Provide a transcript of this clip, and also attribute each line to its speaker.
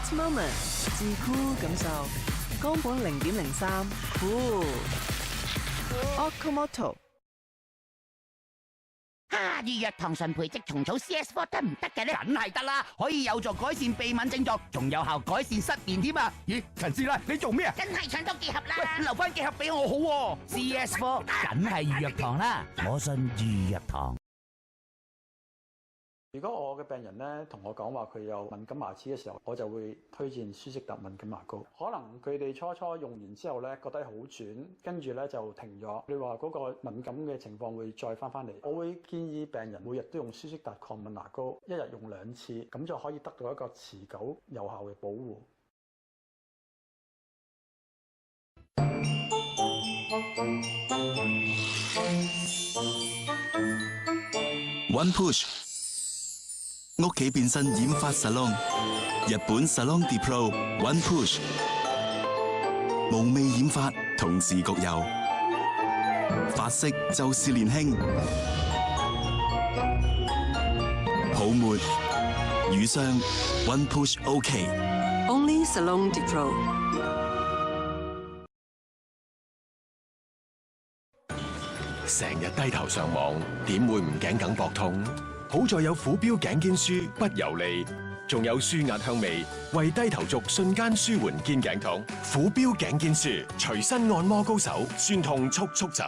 Speaker 1: It's moment， 自酷感受，岡本0.03 Cool。Okamoto。
Speaker 2: 預約糖醇培植蟲草 CS4 得唔得嘅咧？梗係得啦，可以有助改善鼻敏症狀，仲有效改善失眠添啊！
Speaker 3: 咦，陳師奶，你做咩啊？
Speaker 2: 梗係搶到結合啦！
Speaker 3: 喂，留翻結合俾我好喎。
Speaker 2: CS4 梗係預約糖啦，我信預約糖。
Speaker 4: 如果我嘅病人咧同我講話佢有敏感牙齒嘅時候，我就會推薦舒適達敏感牙膏。可能佢哋初用完之後咧覺得好轉，跟住咧就停咗。你話嗰個敏感嘅情況會再翻嚟，我會建議病人每日都用舒適達抗敏牙膏，一日用2次，咁就可以得到一個持久有效嘅保護。
Speaker 5: One Push 屋企變身染髮 salon， 日本 Salon de Pro One Push 無味染髮，同時焗油，髮色就是年輕，泡沫乳霜 One Push OK。Only
Speaker 1: Salon de Pro。
Speaker 6: 成日低頭上網，點會唔頸梗膊痛？好在有虎標頸肩舒，不油膩，仲有舒壓香味，為低頭族瞬間舒緩肩頸痛。虎標頸肩舒，隨身按摩高手，酸痛速速走。